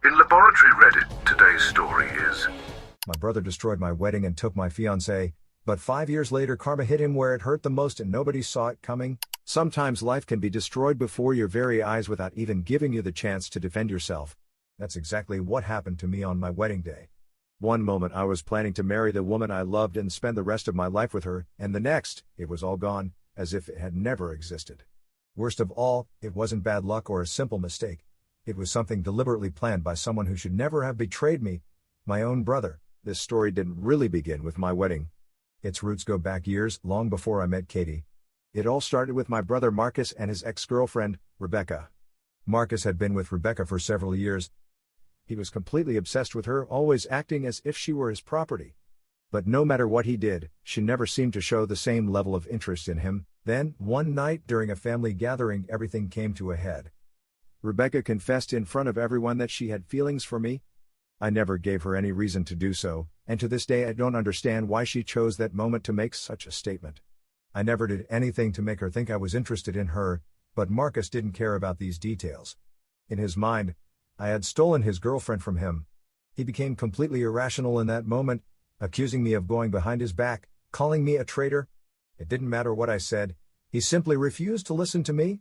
In Laboratory Reddit, today's story is: My brother destroyed my wedding and took my fiancée, but 5 years later karma hit him where it hurt the most and nobody saw it coming. Sometimes life can be destroyed before your very eyes without even giving you the chance to defend yourself. That's exactly what happened to me on my wedding day. One moment I was planning to marry the woman I loved and spend the rest of my life with her, and the next, it was all gone, as if it had never existed. Worst of all, it wasn't bad luck or a simple mistake. It was something deliberately planned by someone who should never have betrayed me, my own brother. This story didn't really begin with my wedding. Its roots go back years, long before I met Katie. It all started with my brother Marcus and his ex-girlfriend, Rebecca. Marcus had been with Rebecca for several years. He was completely obsessed with her, always acting as if she were his property. But no matter what he did, she never seemed to show the same level of interest in him. Then, one night during a family gathering, everything came to a head. Rebecca confessed in front of everyone that she had feelings for me. I never gave her any reason to do so, and to this day I don't understand why she chose that moment to make such a statement. I never did anything to make her think I was interested in her, but Marcus didn't care about these details. In his mind, I had stolen his girlfriend from him. He became completely irrational in that moment, accusing me of going behind his back, calling me a traitor. It didn't matter what I said, he simply refused to listen to me.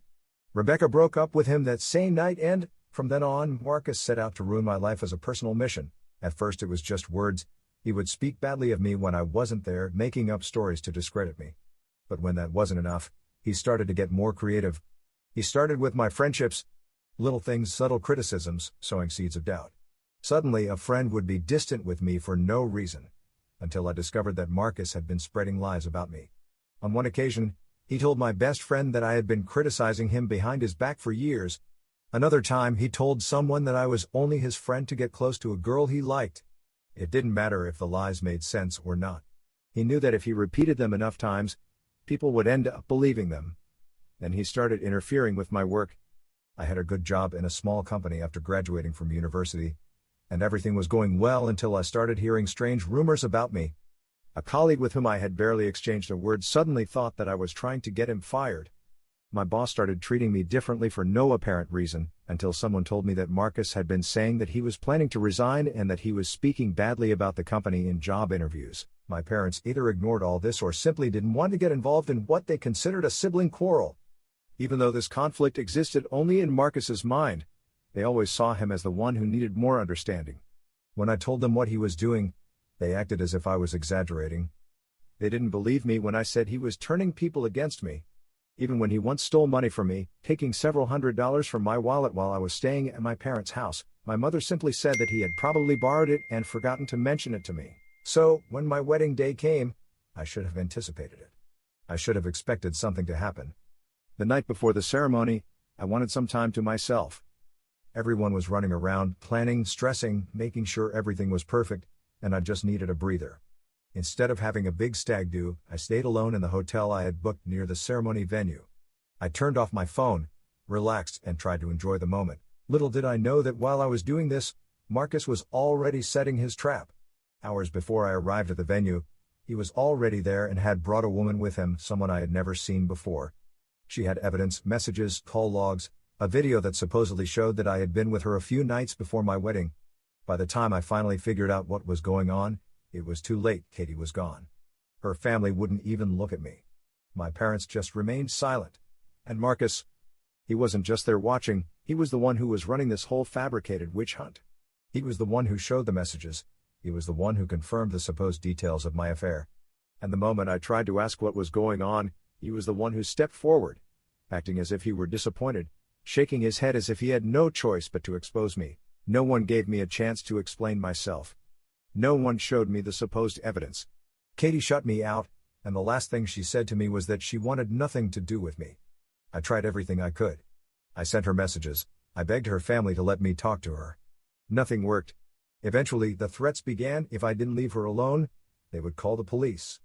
Rebecca broke up with him that same night and, from then on, Marcus set out to ruin my life as a personal mission. At first it was just words. He would speak badly of me when I wasn't there, making up stories to discredit me. But when that wasn't enough, he started to get more creative. He started with my friendships. Little things, subtle criticisms, sowing seeds of doubt. Suddenly a friend would be distant with me for no reason, until I discovered that Marcus had been spreading lies about me. On one occasion, he told my best friend that I had been criticizing him behind his back for years. Another time he told someone that I was only his friend to get close to a girl he liked. It didn't matter if the lies made sense or not. He knew that if he repeated them enough times, people would end up believing them. Then he started interfering with my work. I had a good job in a small company after graduating from university, and everything was going well until I started hearing strange rumors about me. A colleague with whom I had barely exchanged a word suddenly thought that I was trying to get him fired. My boss started treating me differently for no apparent reason, until someone told me that Marcus had been saying that he was planning to resign and that he was speaking badly about the company in job interviews. My parents either ignored all this or simply didn't want to get involved in what they considered a sibling quarrel. Even though this conflict existed only in Marcus's mind, they always saw him as the one who needed more understanding. When I told them what he was doing, they acted as if I was exaggerating. They didn't believe me when I said he was turning people against me. Even when he once stole money from me, taking several $100s from my wallet while I was staying at my parents' house, my mother simply said that he had probably borrowed it and forgotten to mention it to me. So, when my wedding day came, I should have anticipated it. I should have expected something to happen. The night before the ceremony, I wanted some time to myself. Everyone was running around, planning, stressing, making sure everything was perfect, and I just needed a breather. Instead of having a big stag do, I stayed alone in the hotel I had booked near the ceremony venue. I turned off my phone, relaxed, and tried to enjoy the moment. Little did I know that while I was doing this, Marcus was already setting his trap. Hours before I arrived at the venue, he was already there and had brought a woman with him, someone I had never seen before. She had evidence, messages, call logs, a video that supposedly showed that I had been with her a few nights before my wedding. By the time I finally figured out what was going on, it was too late. Katie was gone. Her family wouldn't even look at me. My parents just remained silent. And Marcus, he wasn't just there watching, he was the one who was running this whole fabricated witch hunt. He was the one who showed the messages. He was the one who confirmed the supposed details of my affair. And the moment I tried to ask what was going on, he was the one who stepped forward, acting as if he were disappointed, shaking his head as if he had no choice but to expose me. No one gave me a chance to explain myself. No one showed me the supposed evidence. Katie shut me out, and the last thing she said to me was that she wanted nothing to do with me. I tried everything I could. I sent her messages. I begged her family to let me talk to her. Nothing worked. Eventually, the threats began. If I didn't leave her alone, they would call the police.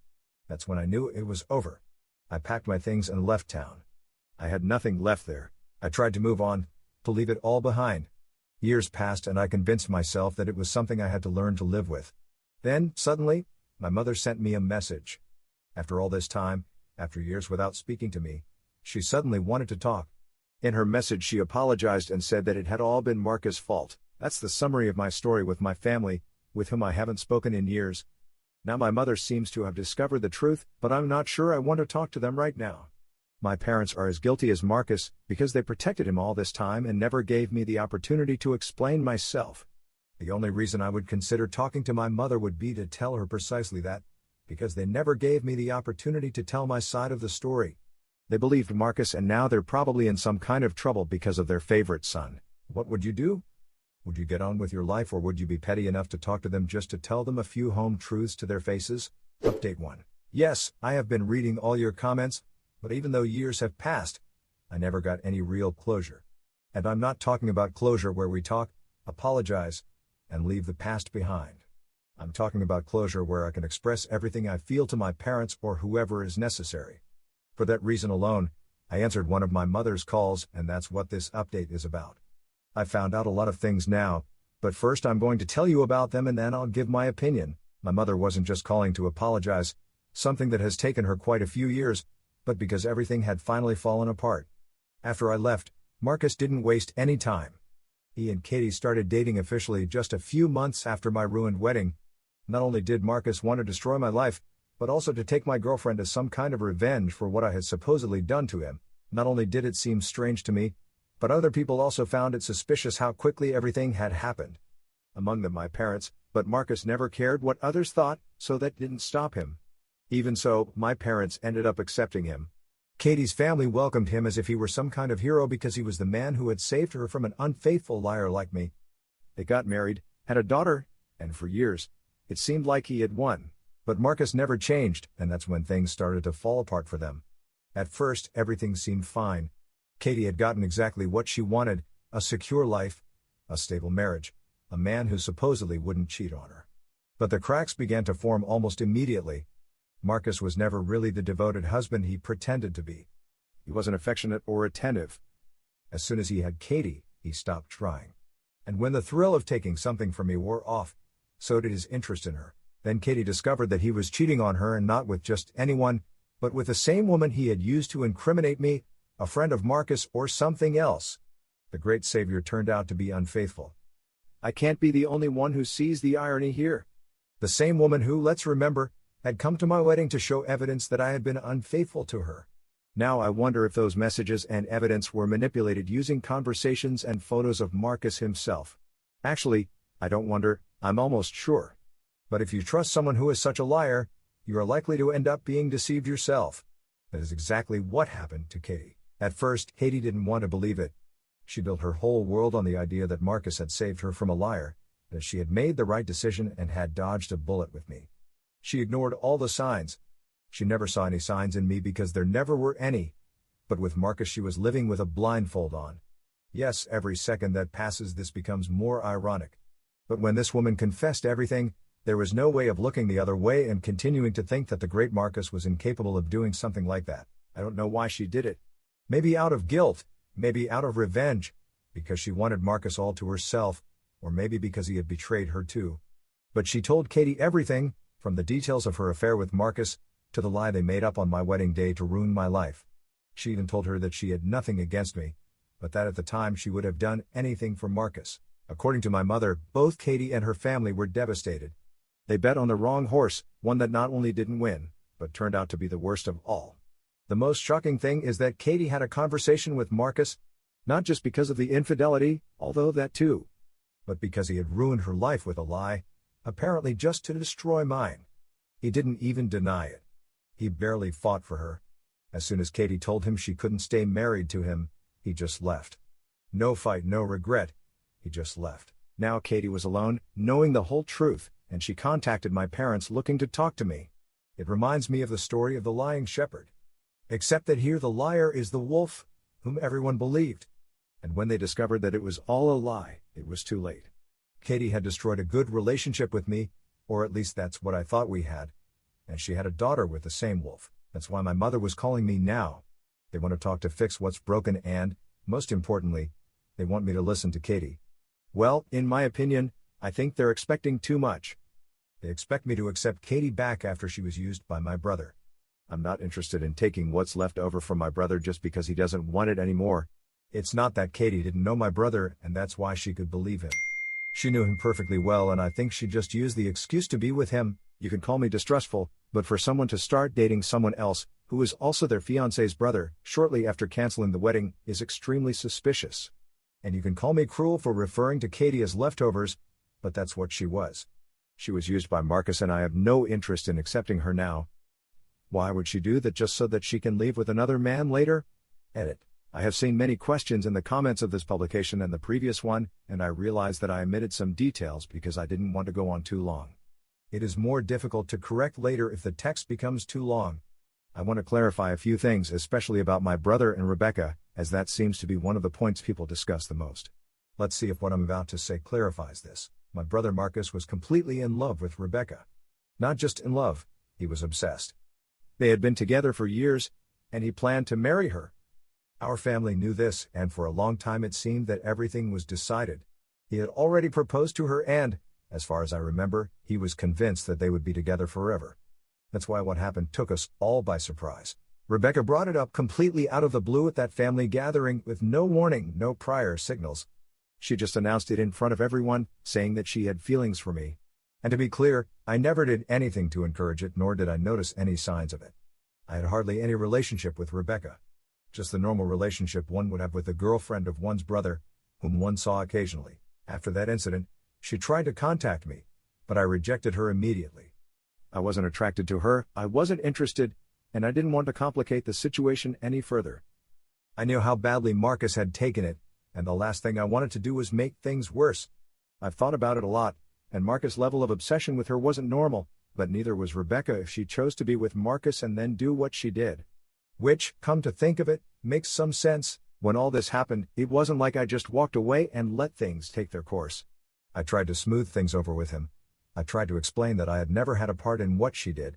That's when I knew it was over. I packed my things and left town. I had nothing left there. I tried to move on, to leave it all behind. Years passed and I convinced myself that it was something I had to learn to live with. Then, suddenly, my mother sent me a message. After all this time, after years without speaking to me, she suddenly wanted to talk. In her message she apologized and said that it had all been Marcus' fault. That's the summary of my story with my family, with whom I haven't spoken in years. Now my mother seems to have discovered the truth, but I'm not sure I want to talk to them right now. My parents are as guilty as Marcus, because they protected him all this time and never gave me the opportunity to explain myself. The only reason I would consider talking to my mother would be to tell her precisely that, because they never gave me the opportunity to tell my side of the story. They believed Marcus, and now they're probably in some kind of trouble because of their favorite son. What would you do? Would you get on with your life, or would you be petty enough to talk to them just to tell them a few home truths to their faces? Update 1. Yes, I have been reading all your comments, but even though years have passed, I never got any real closure. And I'm not talking about closure where we talk, apologize, and leave the past behind. I'm talking about closure where I can express everything I feel to my parents or whoever is necessary. For that reason alone, I answered one of my mother's calls, and that's what this update is about. I found out a lot of things now, but first I'm going to tell you about them and then I'll give my opinion. My mother wasn't just calling to apologize, something that has taken her quite a few years, but because everything had finally fallen apart. After I left, Marcus didn't waste any time. He and Katie started dating officially just a few months after my ruined wedding. Not only did Marcus want to destroy my life, but also to take my girlfriend as some kind of revenge for what I had supposedly done to him. Not only did it seem strange to me, but other people also found it suspicious how quickly everything had happened. Among them my parents, but Marcus never cared what others thought, so that didn't stop him. Even so, my parents ended up accepting him. Katie's family welcomed him as if he were some kind of hero because he was the man who had saved her from an unfaithful liar like me. They got married, had a daughter, and for years, it seemed like he had won. But Marcus never changed, and that's when things started to fall apart for them. At first, everything seemed fine. Katie had gotten exactly what she wanted, a secure life, a stable marriage, a man who supposedly wouldn't cheat on her. But the cracks began to form almost immediately. Marcus was never really the devoted husband he pretended to be. He wasn't affectionate or attentive. As soon as he had Katie, he stopped trying. And when the thrill of taking something from me wore off, so did his interest in her. Then Katie discovered that he was cheating on her, and not with just anyone, but with the same woman he had used to incriminate me, a friend of Marcus or something else. The great savior turned out to be unfaithful. I can't be the only one who sees the irony here. The same woman who, let's remember, had come to my wedding to show evidence that I had been unfaithful to her. Now I wonder if those messages and evidence were manipulated using conversations and photos of Marcus himself. Actually, I don't wonder, I'm almost sure. But if you trust someone who is such a liar, you are likely to end up being deceived yourself. That is exactly what happened to Katie. At first, Katie didn't want to believe it. She built her whole world on the idea that Marcus had saved her from a liar, that she had made the right decision and had dodged a bullet with me. She ignored all the signs. She never saw any signs in me because there never were any. But with Marcus she was living with a blindfold on. Yes, every second that passes this becomes more ironic. But when this woman confessed everything, there was no way of looking the other way and continuing to think that the great Marcus was incapable of doing something like that. I don't know why she did it. Maybe out of guilt, maybe out of revenge, because she wanted Marcus all to herself, or maybe because he had betrayed her too. But she told Katie everything, from the details of her affair with Marcus, to the lie they made up on my wedding day to ruin my life. She even told her that she had nothing against me, but that at the time she would have done anything for Marcus. According to my mother, both Katie and her family were devastated. They bet on the wrong horse, one that not only didn't win, but turned out to be the worst of all. The most shocking thing is that Katie had a conversation with Marcus, not just because of the infidelity, although that too, but because he had ruined her life with a lie, apparently just to destroy mine. He didn't even deny it. He barely fought for her. As soon as Katie told him she couldn't stay married to him, he just left. No fight, no regret. He just left. Now Katie was alone, knowing the whole truth, and she contacted my parents looking to talk to me. It reminds me of the story of the lying shepherd. Except that here the liar is the wolf, whom everyone believed. And when they discovered that it was all a lie, it was too late. Katie had destroyed a good relationship with me, or at least that's what I thought we had. And she had a daughter with the same wolf. That's why my mother was calling me now. They want to talk to fix what's broken and, most importantly, they want me to listen to Katie. Well, in my opinion, I think they're expecting too much. They expect me to accept Katie back after she was used by my brother. I'm not interested in taking what's left over from my brother just because he doesn't want it anymore. It's not that Katie didn't know my brother and that's why she could believe him. She knew him perfectly well, and I think she just used the excuse to be with him. You can call me distrustful, but for someone to start dating someone else, who is also their fiancé's brother, shortly after canceling the wedding, is extremely suspicious. And you can call me cruel for referring to Katie as leftovers, but that's what she was. She was used by Marcus, and I have no interest in accepting her now. Why would she do that just so that she can leave with another man later? Edit. I have seen many questions in the comments of this publication and the previous one, and I realize that I omitted some details because I didn't want to go on too long. It is more difficult to correct later if the text becomes too long. I want to clarify a few things, especially about my brother and Rebecca, as that seems to be one of the points people discuss the most. Let's see if what I'm about to say clarifies this. My brother Marcus was completely in love with Rebecca. Not just in love, he was obsessed. They had been together for years, and he planned to marry her. Our family knew this, and for a long time it seemed that everything was decided. He had already proposed to her and, as far as I remember, he was convinced that they would be together forever. That's why what happened took us all by surprise. Rebecca brought it up completely out of the blue at that family gathering with no warning, no prior signals. She just announced it in front of everyone, saying that she had feelings for me. And to be clear, I never did anything to encourage it, nor did I notice any signs of it. I had hardly any relationship with Rebecca. Just the normal relationship one would have with the girlfriend of one's brother, whom one saw occasionally. After that incident, she tried to contact me, but I rejected her immediately. I wasn't attracted to her, I wasn't interested, and I didn't want to complicate the situation any further. I knew how badly Marcus had taken it, and the last thing I wanted to do was make things worse. I've thought about it a lot, and Marcus' level of obsession with her wasn't normal, but neither was Rebecca if she chose to be with Marcus and then do what she did. Which, come to think of it, makes some sense. When all this happened, it wasn't like I just walked away and let things take their course. I tried to smooth things over with him. I tried to explain that I had never had a part in what she did,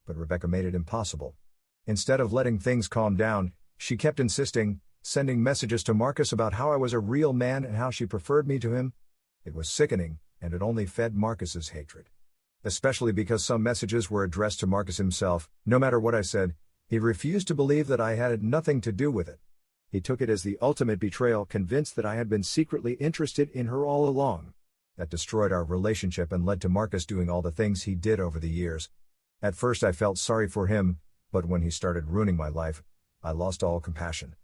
but Rebecca made it impossible. Instead of letting things calm down, she kept insisting, sending messages to Marcus about how I was a real man and how she preferred me to him. It was sickening, and it only fed Marcus's hatred. Especially because some messages were addressed to Marcus himself. No matter what I said, he refused to believe that I had nothing to do with it. He took it as the ultimate betrayal, convinced that I had been secretly interested in her all along. That destroyed our relationship and led to Marcus doing all the things he did over the years. At first I felt sorry for him, but when he started ruining my life, I lost all compassion.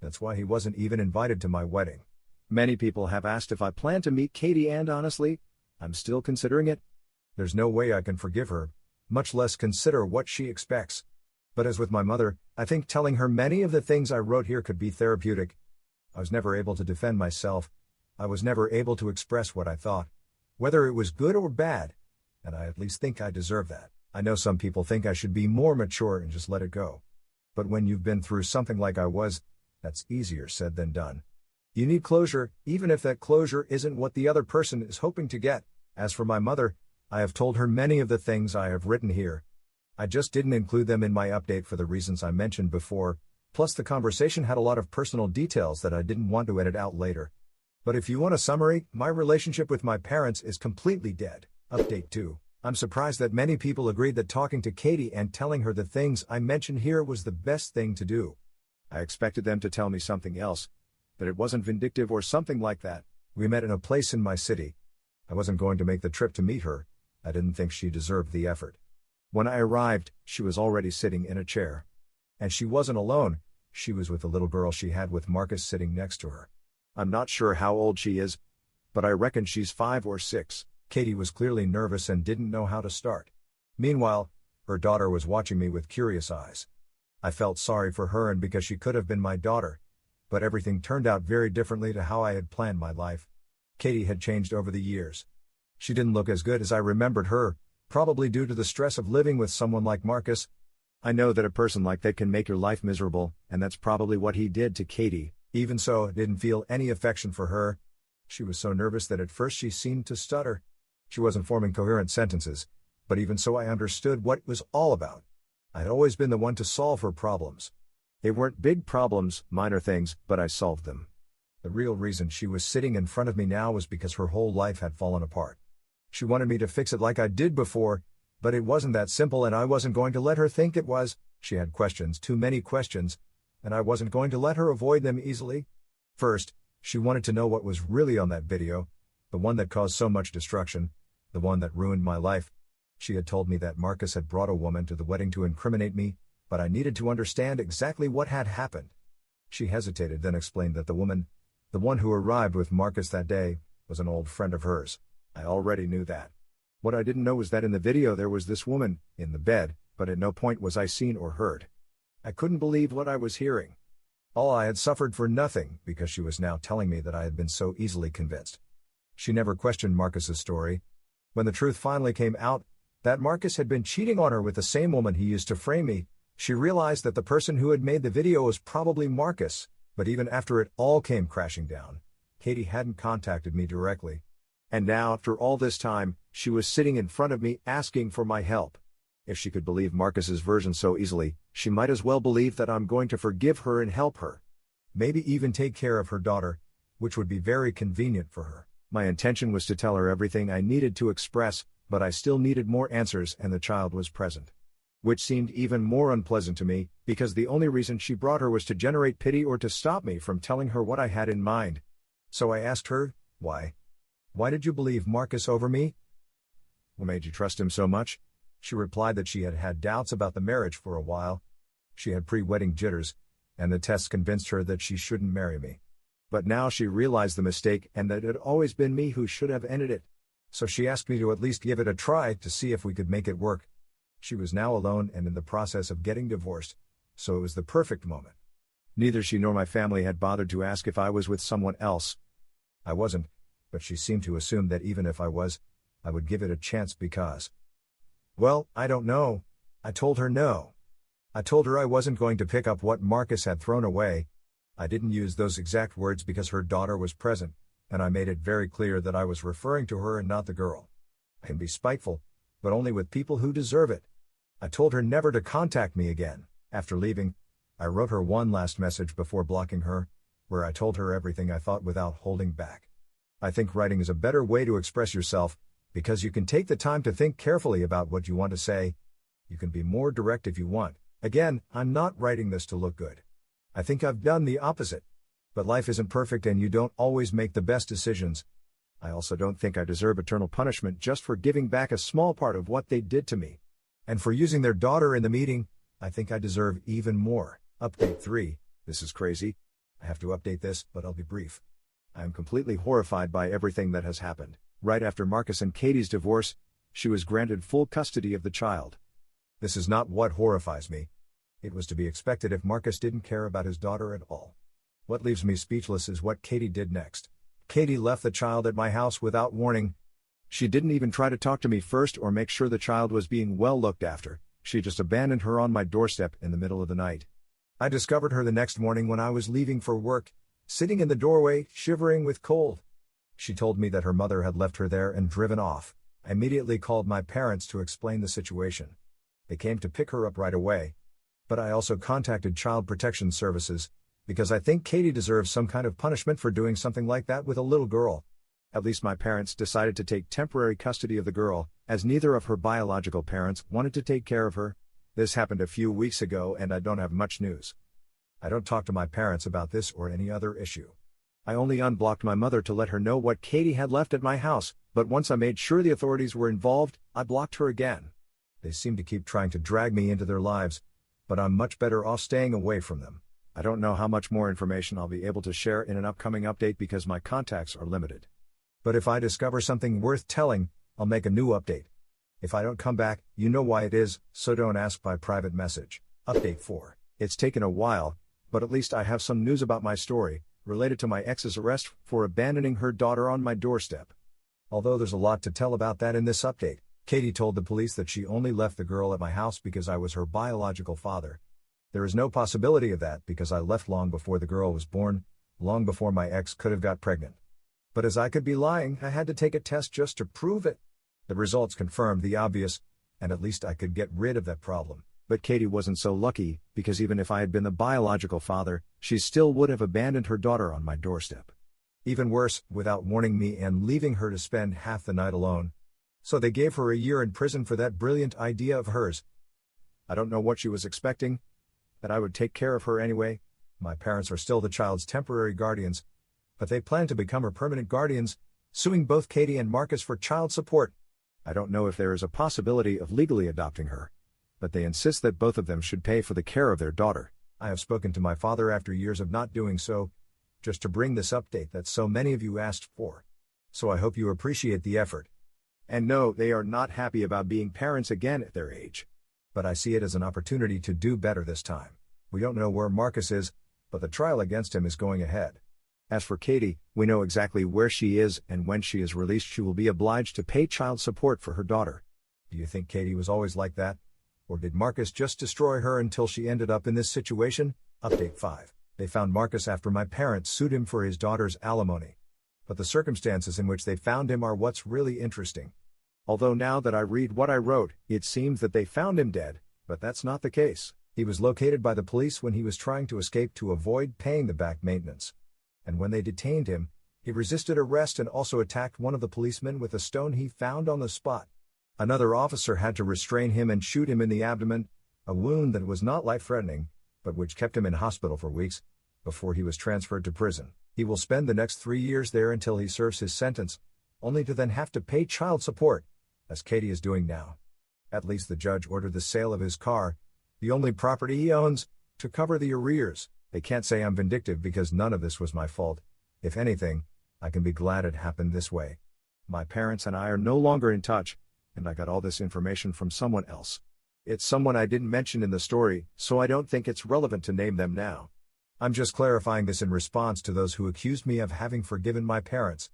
That's why he wasn't even invited to my wedding. Many people have asked if I plan to meet Katie, and honestly, I'm still considering it. There's no way I can forgive her, much less consider what she expects. But as with my mother, I think telling her many of the things I wrote here could be therapeutic. I was never able to defend myself. I was never able to express what I thought, whether it was good or bad, and I at least think I deserve that. I know some people think I should be more mature and just let it go. But when you've been through something like I was, that's easier said than done. You need closure, even if that closure isn't what the other person is hoping to get. As for my mother, I have told her many of the things I have written here. I just didn't include them in my update for the reasons I mentioned before, plus the conversation had a lot of personal details that I didn't want to edit out later. But if you want a summary, my relationship with my parents is completely dead. Update 2. I'm surprised that many people agreed that talking to Katie and telling her the things I mentioned here was the best thing to do. I expected them to tell me something else, that it wasn't vindictive or something like that. We met in a place in my city. I wasn't going to make the trip to meet her. I didn't think she deserved the effort. When I arrived, she was already sitting in a chair. And she wasn't alone, she was with the little girl she had with Marcus sitting next to her. I'm not sure how old she is, but I reckon she's 5 or 6. Katie was clearly nervous and didn't know how to start. Meanwhile, her daughter was watching me with curious eyes. I felt sorry for her and because she could have been my daughter, but everything turned out very differently to how I had planned my life. Katie had changed over the years. She didn't look as good as I remembered her, probably due to the stress of living with someone like Marcus. I know that a person like that can make your life miserable, and that's probably what he did to Katie. Even so, I didn't feel any affection for her. She was so nervous that at first she seemed to stutter. She wasn't forming coherent sentences, but even so I understood what it was all about. I had always been the one to solve her problems. They weren't big problems, minor things, but I solved them. The real reason she was sitting in front of me now was because her whole life had fallen apart. She wanted me to fix it like I did before, but it wasn't that simple and I wasn't going to let her think it was. She had questions, too many questions, and I wasn't going to let her avoid them easily. First, she wanted to know what was really on that video, The one that caused so much destruction. The one that ruined my life. She had told me that Marcus had brought a woman to the wedding to incriminate me, but I needed to understand exactly what had happened. She hesitated, then explained that the one who arrived with Marcus that day, was an old friend of hers. I already knew that. What I didn't know was that in the video there was this woman, in the bed, but at no point was I seen or heard. I couldn't believe what I was hearing. All I had suffered for nothing, because she was now telling me that I had been so easily convinced. She never questioned Marcus's story. When the truth finally came out, that Marcus had been cheating on her with the same woman he used to frame me, she realized that the person who had made the video was probably Marcus, but even after it all came crashing down, Katie hadn't contacted me directly. And now, after all this time, she was sitting in front of me asking for my help. If she could believe Marcus's version so easily, she might as well believe that I'm going to forgive her and help her. Maybe even take care of her daughter, which would be very convenient for her. My intention was to tell her everything I needed to express, but I still needed more answers, and the child was present. Which seemed even more unpleasant to me, because the only reason she brought her was to generate pity or to stop me from telling her what I had in mind. So I asked her, why? Why did you believe Marcus over me? What made you trust him so much? She replied that she had had doubts about the marriage for a while. She had pre-wedding jitters, and the tests convinced her that she shouldn't marry me. But now she realized the mistake and that it had always been me who should have ended it. So she asked me to at least give it a try to see if we could make it work. She was now alone and in the process of getting divorced, so it was the perfect moment. Neither she nor my family had bothered to ask if I was with someone else. I wasn't, but she seemed to assume that even if I was, I would give it a chance because... Well, I don't know. I told her no. I told her I wasn't going to pick up what Marcus had thrown away. I didn't use those exact words because her daughter was present, and I made it very clear that I was referring to her and not the girl. I can be spiteful, but only with people who deserve it. I told her never to contact me again. After leaving, I wrote her one last message before blocking her, where I told her everything I thought without holding back. I think writing is a better way to express yourself, because you can take the time to think carefully about what you want to say. You can be more direct if you want. Again, I'm not writing this to look good. I think I've done the opposite. But life isn't perfect and you don't always make the best decisions. I also don't think I deserve eternal punishment just for giving back a small part of what they did to me. And for using their daughter in the meeting, I think I deserve even more. Update 3. This is crazy. I have to update this, but I'll be brief. I am completely horrified by everything that has happened. Right after Marcus and Katie's divorce, she was granted full custody of the child. This is not what horrifies me. It was to be expected if Marcus didn't care about his daughter at all. What leaves me speechless is what Katie did next. Katie left the child at my house without warning. She didn't even try to talk to me first or make sure the child was being well looked after. She just abandoned her on my doorstep in the middle of the night. I discovered her the next morning when I was leaving for work, sitting in the doorway, shivering with cold. She told me that her mother had left her there and driven off. I immediately called my parents to explain the situation. They came to pick her up right away. But I also contacted Child Protection Services, because I think Katie deserves some kind of punishment for doing something like that with a little girl. At least my parents decided to take temporary custody of the girl, as neither of her biological parents wanted to take care of her. This happened a few weeks ago and I don't have much news. I don't talk to my parents about this or any other issue. I only unblocked my mother to let her know what Katie had left at my house, but once I made sure the authorities were involved, I blocked her again. They seem to keep trying to drag me into their lives, but I'm much better off staying away from them. I don't know how much more information I'll be able to share in an upcoming update because my contacts are limited. But if I discover something worth telling, I'll make a new update. If I don't come back, you know why it is, so don't ask by private message. Update 4. It's taken a while, but at least I have some news about my story, related to my ex's arrest for abandoning her daughter on my doorstep. Although there's a lot to tell about that in this update, Katie told the police that she only left the girl at my house because I was her biological father. There is no possibility of that because I left long before the girl was born, long before my ex could have got pregnant. But as I could be lying, I had to take a test just to prove it. The results confirmed the obvious, and at least I could get rid of that problem. But Katie wasn't so lucky, because even if I had been the biological father, she still would have abandoned her daughter on my doorstep. Even worse, without warning me and leaving her to spend half the night alone. So they gave her a year in prison for that brilliant idea of hers. I don't know what she was expecting, that I would take care of her anyway. My parents are still the child's temporary guardians, but they plan to become her permanent guardians, suing both Katie and Marcus for child support. I don't know if there is a possibility of legally adopting her, but they insist that both of them should pay for the care of their daughter. I have spoken to my father after years of not doing so, just to bring this update that so many of you asked for. So I hope you appreciate the effort. And no, they are not happy about being parents again at their age. But I see it as an opportunity to do better this time. We don't know where Marcus is, but the trial against him is going ahead. As for Katie, we know exactly where she is, and when she is released she will be obliged to pay child support for her daughter. Do you think Katie was always like that? Or did Marcus just destroy her until she ended up in this situation? Update 5. They found Marcus after my parents sued him for his daughter's alimony. But the circumstances in which they found him are what's really interesting. Although now that I read what I wrote, it seems that they found him dead, but that's not the case. He was located by the police when he was trying to escape to avoid paying the back maintenance. And when they detained him, he resisted arrest and also attacked one of the policemen with a stone he found on the spot. Another officer had to restrain him and shoot him in the abdomen, a wound that was not life-threatening, but which kept him in hospital for weeks, before he was transferred to prison. He will spend the next 3 years there until he serves his sentence, only to then have to pay child support, as Katie is doing now. At least the judge ordered the sale of his car, the only property he owns, to cover the arrears. They can't say I'm vindictive because none of this was my fault. If anything, I can be glad it happened this way. My parents and I are no longer in touch, and I got all this information from someone else. It's someone I didn't mention in the story, so I don't think it's relevant to name them now. I'm just clarifying this in response to those who accused me of having forgiven my parents.